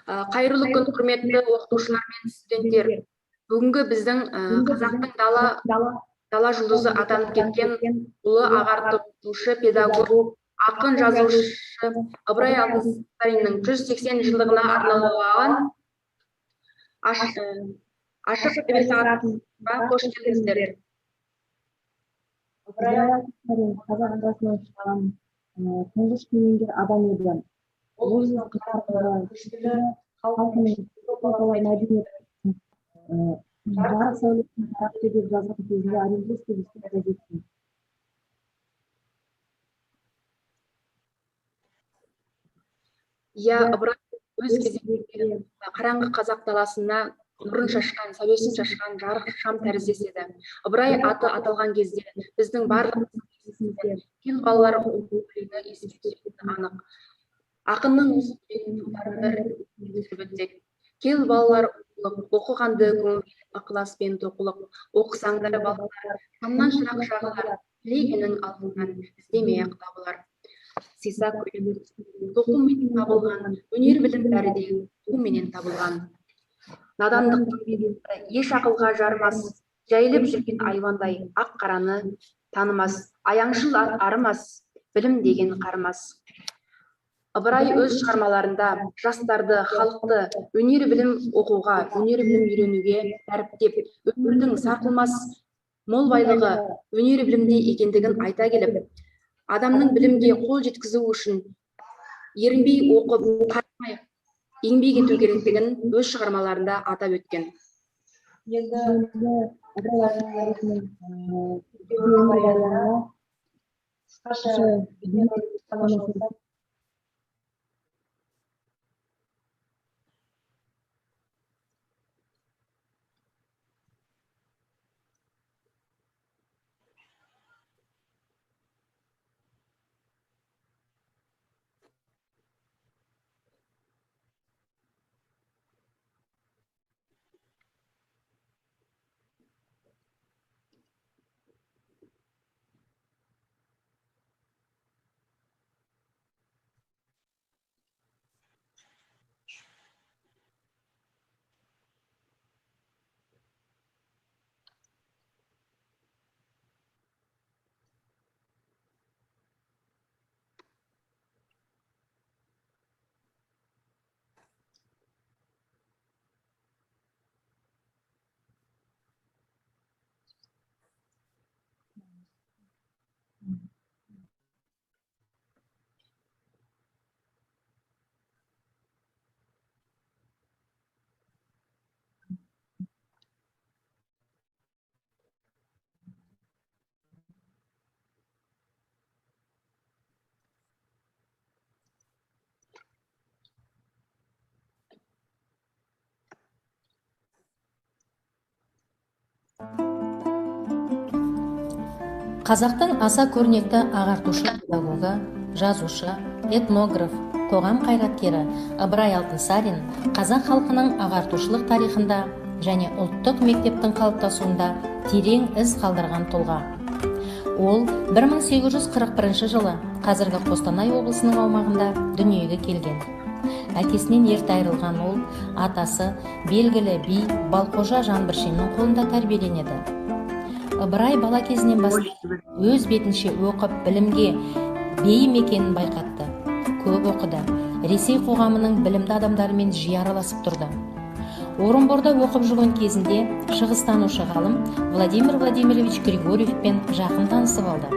Қайырлы күн, құрметті оқытушылар мен студенттер. Бүгінгі біздің қазақтың дала жұлдызы атанып кеткен ұлы ағартушы педагог, ақын жазушы Ыбырай Алтынсариннің 180 жылдығына арналған ашық сағатқа қош келдіңіздер. Ыбырай Алтынсарин қазақ арасынан шыққан тұңғыш кемеңгер адам еді. Ол халқының мәдениетін жарық сәулесін таратты деп жазған кезінде Оренбург облысына жеткен. Ыбырай өз кезегінде қараңғы қазақ даласына нұрын шашқан, сәулесін шашқан жарық шам тәріздес еді. Ыбырай аты аталған кезде біздің барлық кел балалар өлеңі еске түсетіні анық. Ақынның осы өлеңін кел балалар оқығанды көңіл ықыласпен тоқылық, оқысаңдар балалар, шамнан шырақ жағылар, тілегенің алдынан іздемей-ақ табылар. Сиса тоқумен табылған, өнер білім бәрі де тоқуменен табылған. Надандықтың еш ақылға жармас, жайылып жүрген айвандай ақ қараны танымас, аяңшыл арымас, білім деген қармас. Ыбырай өз шығармаларында жастарды, халықты өнер білім оқуға, өнер білім үйренуге дәріптеп, өмірдің сарқылмас мол байлығы өнер білімде екендігін айта келіп, адамның білімге қол жеткізу үшін ерінбей оқып, қарамай еңбек ету керектігін өз шығармаларында атап өткен. Қазақтың аса көрнекті ағартушы педагогі, жазушы, этнограф, қоғам қайраткері Ыбырай Алтынсарин қазақ халқының ағартушылық тарихында және ұлттық мектептің қалыптасуында терең із қалдырған тұлға. Ол 1841 жылы қазіргі Қостанай облысының аумағында дүниеге келген. Әкесінен ерте айырылған ол, атасы белгілі би Балқожа Жанбіршеннің қолында тәрбиеленеді. Ыбырай бала кезінен бастап өз бетінше оқып білімге бейім екенін байқатты. Көп оқыды. Ресей қоғамының білімді адамдарымен жиі араласып тұрды. Орынборда оқып жүрген кезінде шығыстанушы ғалым Владимир Владимирович Григорьевпен жақын танысып алды.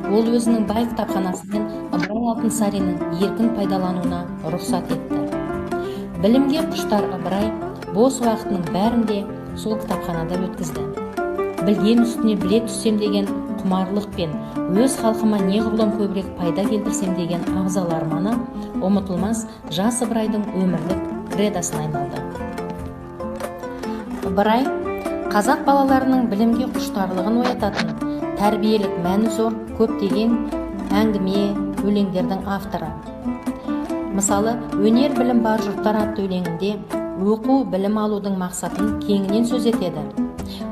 Ол өзінің бай кітапханасымен Ыбырай Алтынсариннің еркін пайдалануына рұқсат етті. Білімге құштар Ыбырай бос уақытының бәрінде сол кітапханада өткізді. Білген үстіне біле түссем деген құмарлықпен өз халқыма неғұрлым көбірек пайда келтірсем деген абзал арманы ұмытылмас жас Ыбырайдың өмірлік кредосына айналды. Ыбырай қазақ балаларының білімге құштарлығын оятатын, тәрбиелік мәні зор көптеген әңгіме, өлеңдердің авторы. Мысалы, өнер білім бар жұрттар атты өлеңінде оқу білім алудың мақсатын кеңінен сөз етеді.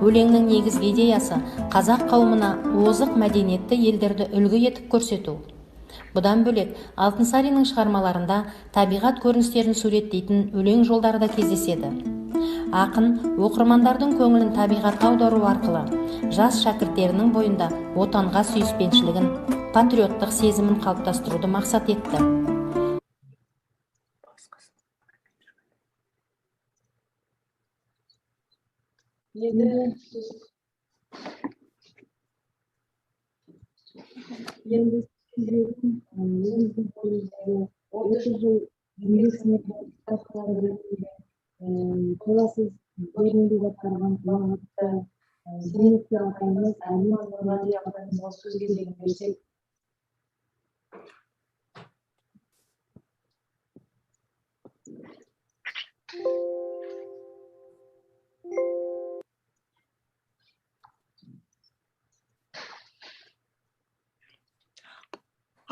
Өлеңнің негізгі идеясы қазақ қауымына озық мәдениетті елдерді үлгі етіп көрсету. Бұдан бөлек Алтынсариннің шығармаларында табиғат көріністерін суреттейтін өлең жолдары да кездеседі. Ақын оқырмандардың көңілін табиғатқа аудару арқылы жас шәкірттерінің бойында отанға сүйіспеншілігін, патриоттық сезімін қалыптастыруды мақсат етті. Енді сіздердің еліміздің колледждері 30 жыл еңбек сіңірген кітаптары ретінде толассыз еңбек атқарған уақытта зейнеткер атамыз Әлима Нұрғали апайымызға сөз кезегін берсек.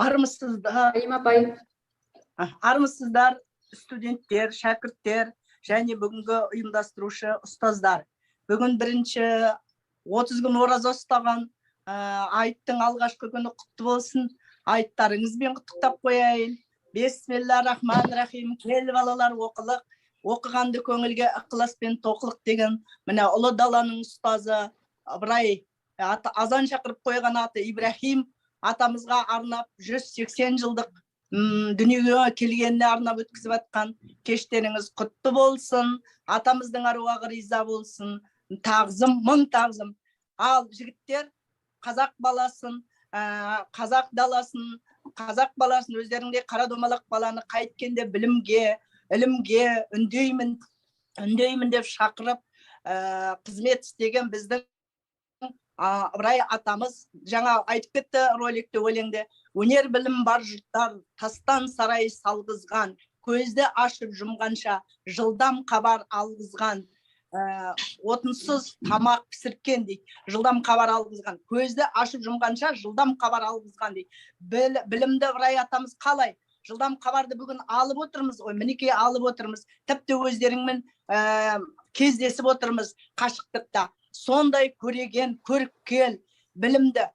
Армысыздар, Әлима апай, армысыздар, студенттер, шәкірттер және бүгінгі ұйымдастырушы ұстаздар. Бүгін 30 күн ораза ұстаған айттың алғашқы күні құтты болсын. Айттарыңызбен құттықтап қояйын. Бисмиллахир-рахманир-рахим. Кел балалар, оқылық, оқығанды көңілге ықыласпен тоқылық деген міне ұлы даланың ұстазы Ыбырай, азан шақырып қойған аты Ибрахим атамызға арнап 180 жылдық дүниеге келгеніне арнап өткізіп атқан кештеріңіз құтты болсын, атамыздың аруағы риза болсын, тағзым, мың тағзым. Ал жігіттер, қазақ баласын, қазақ даласын, қазақ баласын өздеріңде қара домалақ баланы қайткенде білімге, ілімге үндеймін деп шақырып қызмет істеген біздің Ыбырай атамыз жаңа айтып кетті роликте өлеңде. Өнер білім бар жұрттар тастан сарай салғызған, көзді ашып жұмғанша жылдам хабар алғызған, отынсыз тамақ пісірген дейді. Жылдам хабар алғызған, көзді ашып жұмғанша жылдам хабар алғызған дейді. Білімді Ыбырай атамыз қалай? Жылдам хабарды бүгін алып отырмыз ғой, мінекей алып отырмыз. Тіпті өздеріңмен кездесіп отырмыз қашықтықта. Сондай көреген, көріккел, білімді,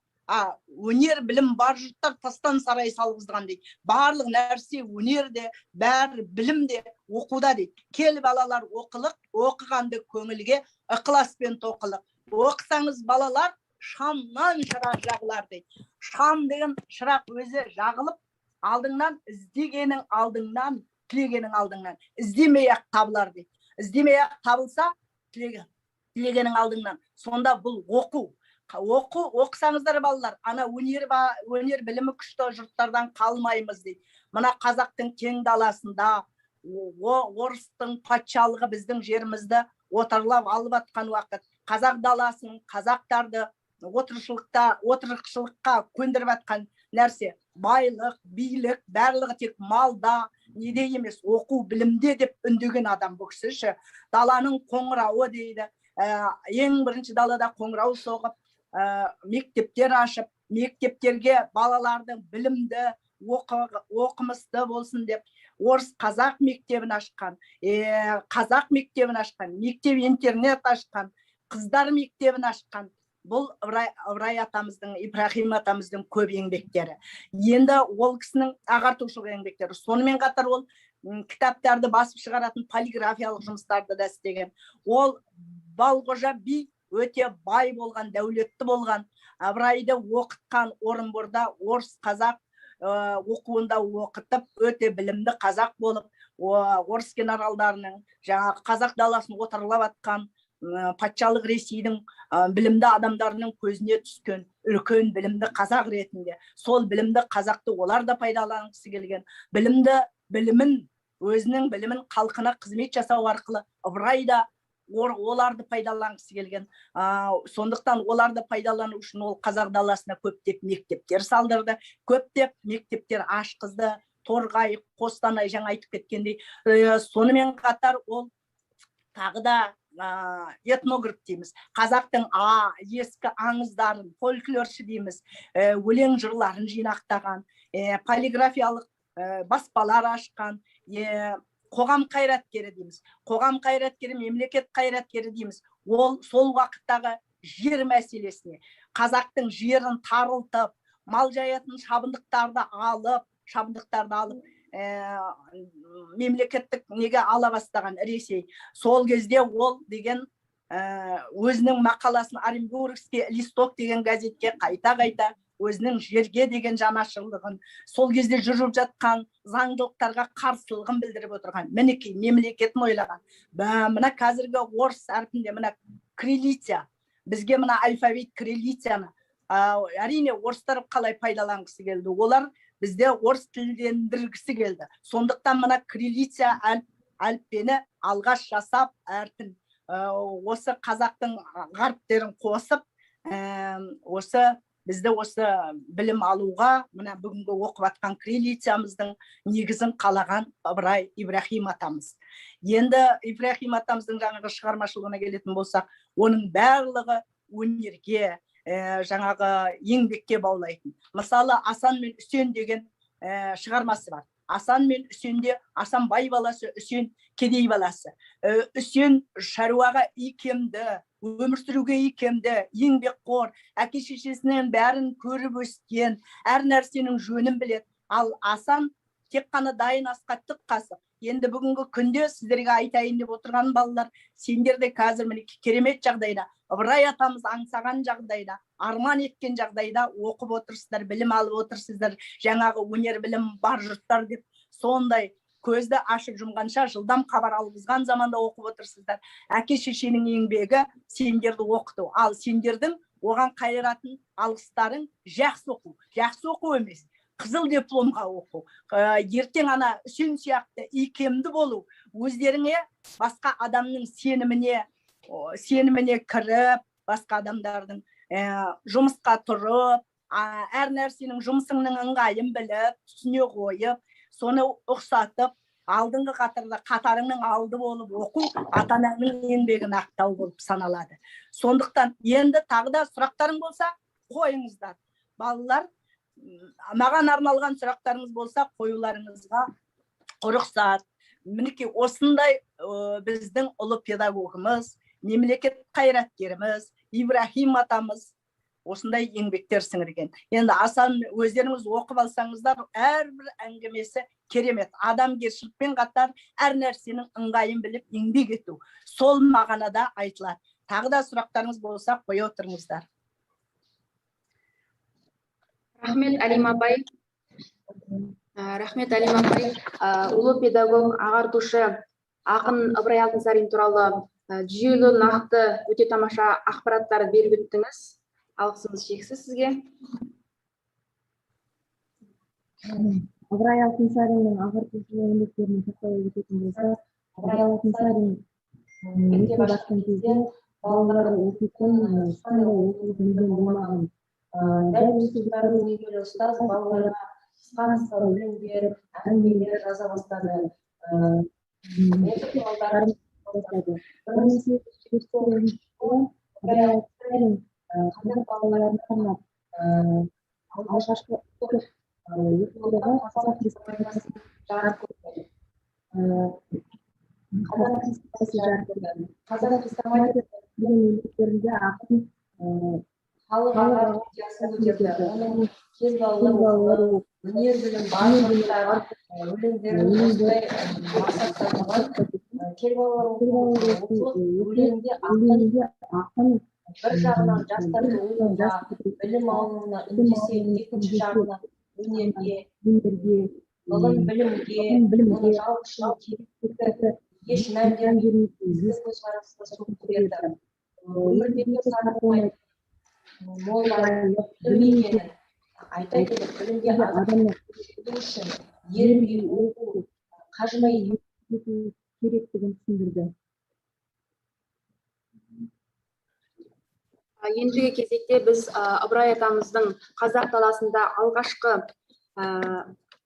өнер білім бар жұрттар тастан сарай салғызған дейді. Барлық нәрсе өнерде, бәрі білімде, оқуда дейді. Кел балалар, оқылық, оқығанды көңілге ықыласпен тоқылық. Оқысаңыз балалар, шамнан шырақ жағылар дейді. Шам деген шырақ өзі жағылып, алдыңнан іздегенің алдыңнан, тілегенің алдыңнан, іздемей-ақ табылар дейді. Іздемей-ақ табылса, тілегенің алдыңнан. Сонда бұл оқысаңыздар балалар, ана өнер білімі күшті жұрттардан қалмаймыз дейді. Мына қазақтың кең даласында орыстың патшалығы біздің жерімізді отарлап алып атқан уақыт, қазақ даласын, қазақтарды отырықшылыққа көндіріп атқан нәрсе, байлық, билік, барлығы тек малда, неде емес, оқу білімде деп үндеген адам бұл кісі. Даланың қоңырауы дейді. Ең бірінші далада қоңырау соғып, мектептер ашып, мектептерге балалардың білімді, оқымысты болсын деп, орыс қазақ мектебін ашқан, қазақ мектебін ашқан, мектеп интернет ашқан, қыздар мектебін ашқан. Бұл Ыбырай атамыздың, Ибрахим атамыздың көп еңбектері. Енді ол кісінің ағартушылық еңбектері. Сонымен қатар ол кітаптарды басып шығаратын полиграфиялық жұмыстарды да істеген. Ол Балғожа би өте бай болған, дәулетті болған. Ыбырайды оқытқан Орынборда орыс қазақ оқуында оқытып, өте білімді қазақ болып, орыс генералдарының жаңағы қазақ даласын отарлап атқан патшалық Ресейдің білімді адамдарының көзіне түскен үлкен білімді қазақ ретінде. Сол білімді қазақты олар да пайдаланғысы келген. Білімін, өзінің білімін халқына қызмет жасау арқылы Ыбырай да оларды пайдаланғысы келген. Сондықтан оларды пайдалану үшін ол қазақ даласына көптеп мектептер салдырды, көптеп мектептер ашқызды, Торғай, Қостанай жаңа айтып кеткендей. Сонымен қатар ол тағы да этнограф дейміз. Қазақтың ескі аңыздарын, фольклоршы дейміз, өлең жырларын жинақтаған, полиграфиялық баспалар ашқан, қоғам қайраткері дейміз. Қоғам қайраткері, мемлекет қайраткері дейміз. Ол сол уақыттағы жер мәселесіне, қазақтың жерін тарылтып, мал жаятын шабындықтарды алып, мемлекеттік неге ала бастаған Ресей. Сол кезде ол деген өзінің мақаласын Оренбургский листок деген газетке қайта өзінің жерге деген жанашырлығын, сол кезде жүріп жатқан заңдылықтарға қарсылығын білдіріп отырған. Мінекей мемлекетін ойлаған. Мына қазіргі орыс әрпінде мына кириллица, бізге мына алфавит кириллицаны әрине орыстар қалай пайдаланғысы келді. Олар бізде орыс тілдендіргісі келді. Сондықтан мына кириллица әліппені алғаш жасап, әрпін осы қазақтың ғаріптерін қосып, бізді осы білім алуға, мына бүгінгі оқып атқан кириллицамыздың негізін қалаған Ыбырай Ибраһим атамыз. Енді Ибраһим атамыздың жаңағы шығармашылығына келетін болсақ, оның барлығы өнерге, жаңағы еңбекке баулайтын. Мысалы, Асан мен Үсен деген шығармасы бар. Асан мен Үсенде Асан бай баласы, Үсен кедей баласы. Үсен шаруаға икемді, өмір сүруге икемді, еңбекқор, әке шешесінің бәрін көріп өскен, әр нәрсенің жөнін біледі. Ал Асан тек қана дайын асқа тік қасық. Енді бүгінгі күнде сіздерге айтайын деп отырған балалар, сендер де қазір керемет жағдайда, Ыбырай атамыз аңсаған жағдайда, арман еткен жағдайда оқып отырсыздар, білім алып отырсыздар, жаңағы өнер білім бар жұрттар деп, сондай көзді ашып жұмғанша жылдам хабар алғызған заманда оқып отырсыздар. Әке шешенің еңбегі сендерді оқыту, ал сендердің оған қайыратын алғыстарың жақсы оқу емес, қызыл дипломға оқу. Ертең ана Үсен сияқты икемді болу, өздеріңе басқа адамның сеніміне кіріп, басқа адамдардың жұмысқа тұрып, әр нәрсенің жұмысыңның ыңғайын біліп, түсіне қойып, соны ұқсатып, алдыңғы қатарыңның алды болып оқу ата-ананың еңбегін ақтау болып саналады. Сондықтан енді тағы да сұрақтарың болса, қойыңыздар. Балалар, маған арналған сұрақтарыңыз болса, қоюларыңызға рұқсат. Мінекей осындай біздің ұлы педагогымыз, мемлекет қайраткеріміз, Ибраһим атамыз осындай еңбектер сіңірген. Енді Асан өздеріңіз оқып алсаңыздар, әрбір әңгімесі керемет. Адамгершілікпен қатар әр нәрсенің ыңғайын біліп еңбек ету. Сол мағынада айтылады. Тағы да сұрақтарыңыз болса, қоя отырыңыздар. Рахмет, Әлима апай. Ұлы педагог, ағартушы ақын Ыбырай Алтынсарин туралы жүйелі, нақты, өте тамаша ақпараттар беріп өттіңіз. Алғысымыз шексіз сізге. Ыбырай Алтынсариннің ағартушылық еңбектеріне тоқталып өтетін болса, Ыбырай Алтынсарин мектеп ашқан кезде балалар оқитын, ешқандай оқулық мүлдем болмаған. Дәл осы жылдары өнегелі ұстаз балаларға қысқа білім беріп, әңгімелер жаза бастады. Бірнеше Ыбырай Алтынсарин қазақ балаларын арнап алғашқы оқулығы Қазақ Республикасы жарық көрді. Қазақ Республикасы деген еңбектерінде ақын халық ағартушысын көтерді. Оның кез балалар өнер білім барлықтар өлеңдерін осындай мақсатталған кез балалар өлеңде ақын бір жағынан жастардың ойлауға, білім алуына үндесе, екінші жағынан өнерге, ғылым білімге, оның жалпы үшін керектігі еш мән бермей көзқарасына соқты берді. Өмірдегі сарқылмай білім екенін айта келіп, білімге адамның үшін ерінбей оқу, қажымай ету керектігін түсіндірді. Ендігі кезекте біз Ыбырай атамыздың қазақ даласында алғашқы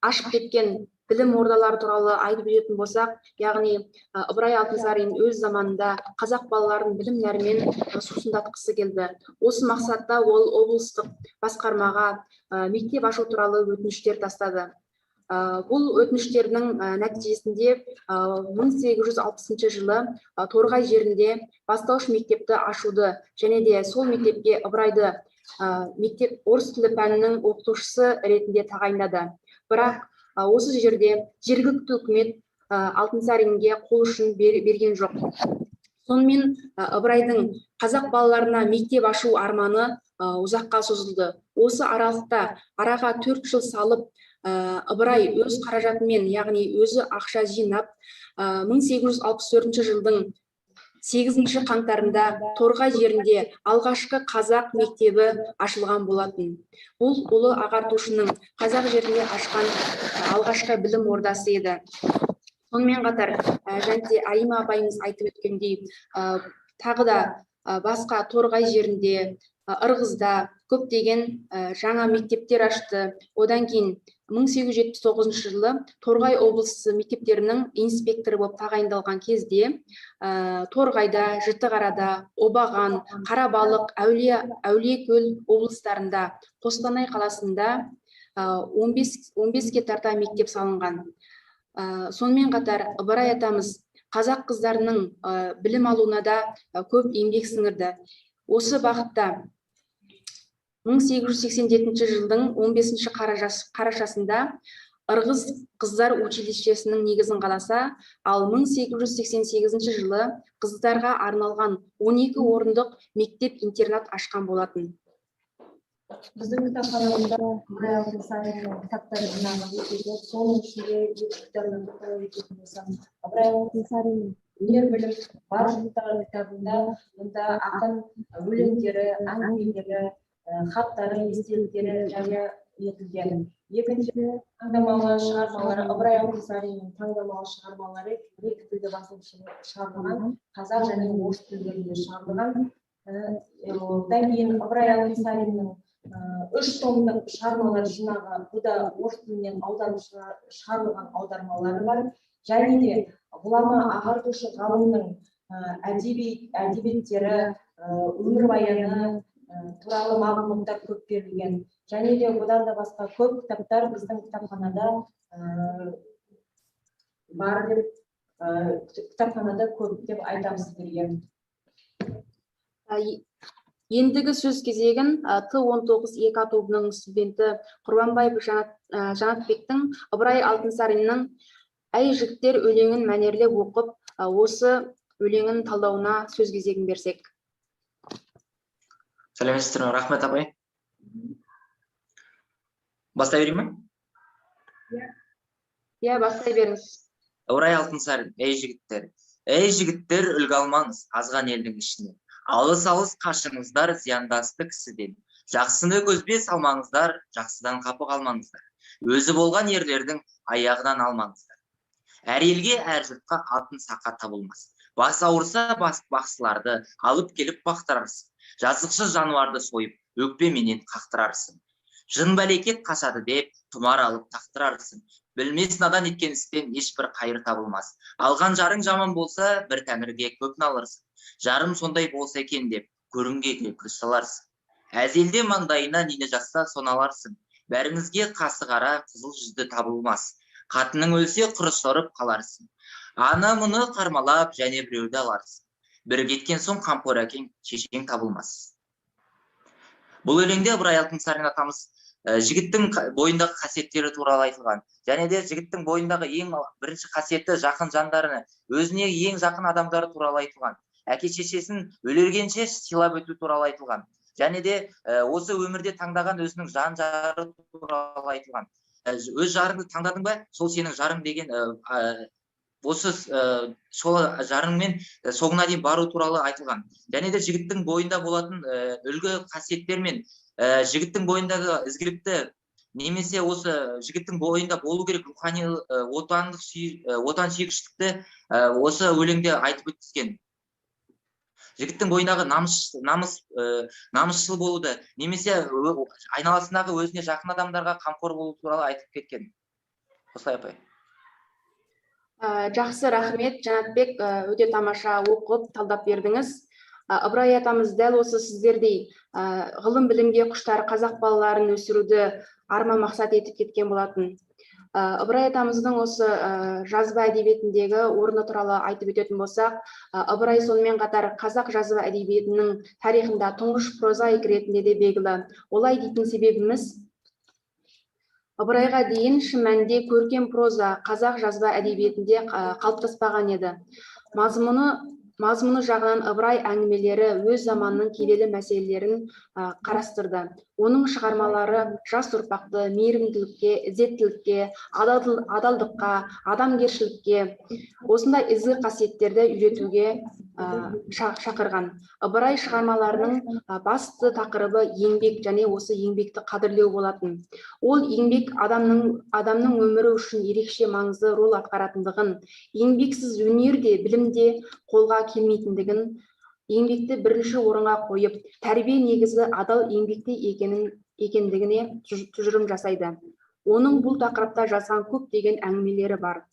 ашып кеткен білім ордалары туралы айтып өтетін болсақ, яғни Ыбырай Алтынсарин өз заманында қазақ балаларын білім нәрімен сусындатқысы келді. Осы мақсатта ол облыстық басқармаға мектеп ашу туралы өтініштер тастады. Бұл өтініштердің нәтижесінде 1860 жылы Торғай жерінде бастауыш мектепті ашуды және де сол мектепке Ыбырайды мектеп орыс тілі пәнінің оқытушысы ретінде тағайындады. Бірақ осы жерде жергілікті үкімет Алтынсаринге қол ұшын берген жоқ. Сонымен Ыбырайдың қазақ балаларына мектеп ашу арманы ұзаққа созылды. Осы аралықта араға 4 жыл салып, Ыбырай өз қаражатымен, яғни өзі ақша жинап, 1864 жылдың 8 қаңтарында Торғай жерінде алғашқы қазақ мектебі ашылған болатын. Бұл ұлы ағартушының қазақ жерінде ашқан алғашқы білім ордасы еді. Сонымен қатар, және Айма апайымыз айтып өткендей, тағы да басқа Торғай жерінде, Ырғызда көптеген жаңа мектептер ашты. Одан кейін 1879 жылы Торғай облысы мектептерінің инспекторы болып тағайындалған кезде Торғайда, Жітіқарада, Обаған, Қарабалық, Әулиекөл облыстарында, Қостанай қаласында 15-ке тарта мектеп салынған. Сонымен қатар, Ыбырай атамыз қазақ қыздарының білім алуына да көп еңбек сіңірді. Осы бағытта 1887 жылдың 15 қарашасында Ырғыз қыздар училищесінің негізін қаласа, ал 1888 жылы қыздарға арналған 12 орындық мектеп-интернат ашқан болатын. Біздің кітапханамызда Ыбырай Алтынсариннің кітаптары жинағы өте көп. Соның ішінде кітаптардан тоқталып өтетін болсам, Ыбырай Алтынсариннің өнер білім бар жұрттары кітабында мұнда ақын өлеңдері, әңгімелері, хаттары, естеліктері жария етілген. Екінші таңдамалы шығармалары, Ыбырай Алтынсариннің таңдамалы шығармалары екі тілде басылып шығарылған, қазақ және орыс тілдерінде шығарылған. Одан кейін Ыбырай Алтынсариннің 3 томдық шығармалар жинағы, бұда орыс тілінен аударылып шығарылған аудармалары бар. Және де ғұлама ағартушы ғалымның әдебиеттері, өмірбаяны туралы мағлұматтар көп берілген. Және де бұдан да басқа көп кітаптар біздің кітапханада бар деп, кітапханада көп деп айтамыз берген. Ендігі сөз кезегін Т-19 ЕК тобының студенті Құрбанбаев Жанатбектің Ыбырай Алтынсариннің «Әй жігіттер» өлеңін мәнерлеп оқып, осы өлеңін талдауына сөз кезегін берсек. Сәлеметсіздер ме, рахмет апай. Бастай берейін ме? Иә, бастай беріңіз. Ыбырай Алтынсарин, әй жігіттер, үлгі алмаңыз азған елдің ішіне. Алыс қашыңыздар зияндасты кісіден. Жақсыны көзбе салмаңыздар, жақсыдан қапы қалмаңыздар. Өзі болған ерлердің аяғынан алмаңыздар. Әр елге, әр жұртқа алтын сақа табылмас. Бас ауырса бақсыларды алып келіп бақтырарсың. Жазықшы жануарды сойып, өкпеменен қақтырарсың. Жын бәлекет қашады деп, тұмар алып тақтырарсың. Білмес надан еткен істен ешбір қайыр табылмас. Алған жарың жаман болса, бір тәңірге көп налырсың. Жарым сондай болса екен деп, көрінге күріс саларсың. Әзелде маңдайына нені жақса соналарсың. Бәріңізге қасы қара, қызыл жүзді табылмас. Қатының өлсе құры сорып қаларсың. Ана мұны қармалап және біреуді аларсың. Бір кеткен соң қамқор әкең, шешең табылмас. Бұл өлеңде Ыбырай Алтынсарин атамыз жігіттің бойындағы қасиеттері туралы айтылған. Және де жігіттің бойындағы ең бірінші қасиеті жақын жандарына, өзіне ең жақын адамдары туралы айтылған. Әке шешесін өлергенше сыйлап өту туралы айтылған. Және де осы өмірде таңдаған өзінің жан жары туралы айтылған. Өз жарыңды таңдадың ба, сол сенің жарың деген осы сол жарыңмен соңына дейін бару туралы айтылған. Және де жігіттің бойында болатын үлгі қасиеттер мен жігіттің бойындағы ізгілікті, немесе осы жігіттің бойында болу керек рухани отансүйгіштікті осы өлеңде айтып өткізген. Жігіттің бойындағы намысшыл болуды, немесе айналасындағы өзіне жақын адамдарға қамқор болу туралы айтып кеткен. Осылай апай. Жақсы, рахмет, Жанатбек, өте тамаша оқып, талдап бердіңіз. Ыбырай атамыз дәл осы сіздердей ғылым білімге құштар қазақ балаларын өсіруді арман мақсат етіп кеткен болатын. Ыбырай атамыздың осы жазба әдебиетіндегі орны туралы айтып өтетін болсақ, Ыбырай сонымен қатар қазақ жазба әдебиетінің тарихында тұңғыш прозаик ретінде де белгілі. Олай дейтін себебіміз, Ыбырайға дейін шын мәнінде көркем проза қазақ жазба әдебиетінде қалыптаспаған еді. Мазмұны жағынан Ыбырай әңгімелері өз заманының келелі мәселелерін қарастырды. Оның шығармалары жас ұрпақты мейірімділікке, ізеттілікке, адалдыққа, адамгершілікке, осындай ізгі қасиеттерді үйретуге шақырған. Ыбырай шығармаларының басты тақырыбы еңбек және осы еңбекті қадірлеу болатын. Ол еңбек адамның өмірі үшін ерекше маңызды рол атқаратындығын, еңбексіз өнер де, білім де қолға келмейтіндігін, еңбекті бірінші орынға қойып, тәрбие негізі адал еңбекте екендігіне тұжырым жасайды. Оның бұл тақырыпта жазған көптеген әңгімелері бар.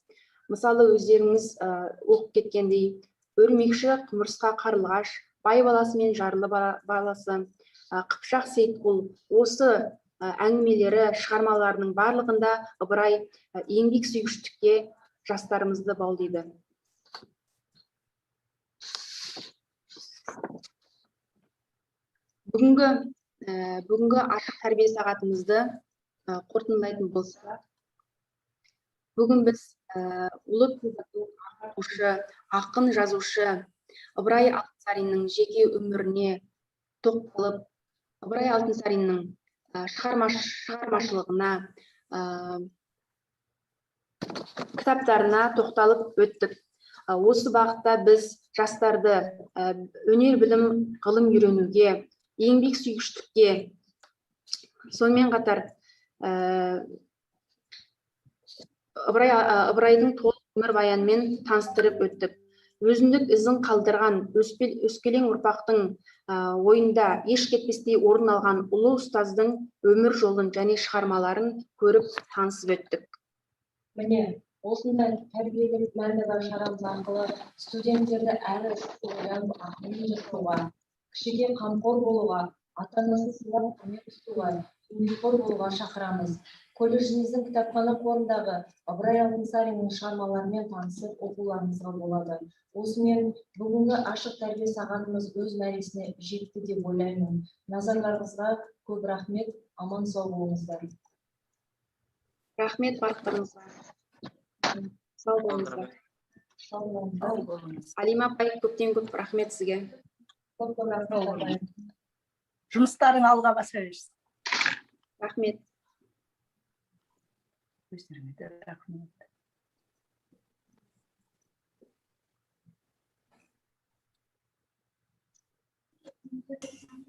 Мысалы, өздеріңіз оқып кеткендей, Өрмекші құмырсқа қарлығаш, бай баласы мен жарлы баласы, Қыпшақ Сейітқұл, осы әңгімелері, шығармаларының барлығында Ыбырай еңбек сүйгіштікке жастарымызды баулиды. Бүгінгі ашық тәрбие сағатымызды қорытындылайтын болсақ, бүгін біз ұлы ағартушы, ақын, жазушы Ыбырай Алтынсариннің жеке өміріне тоқталып, Ыбырай Алтынсаринның шығармашылығына, кітаптарына тоқталып өттік. Осы бағытта біз жастарды өнер, білім, ғылым үйренуге, еңбек сүйгіштікке, сонымен қатар Ыбырайдың толық өмір баянымен таныстырып өттік. Өзіндік ізін қалдырған өскелең ұрпақтың ойында еш кетпестей орын алған ұлы ұстаздың өмір жолын және шығармаларын көріп танысып өттік. Міне, осындай тәрбиелік мәні бар шарамыз арқылы студенттерді әрі ойланып ақылын жаттауға, кішіге қамқор болуға, ата-анасын сыйлап көмек тұтуға, еңбекқор болуға шақырамыз. Колледжіміздің кітапхана қорындағы Ыбырай Алтынсариннің шығармаларымен танысып оқуларыңызға болады. Осымен бүгінгі ашық тәрбие сағатымыз өз мәресіне жетті деп ойлаймын. Назарларыңызға көп рахмет, аман сау болыңыздар. Рахмет барлықтарыңызға. Сау болыңыздар. Алима апай, көптен көп рахмет сізге. Жұмыстарың алға баса берсін. Рахмет. Өздеріңе де рахмет.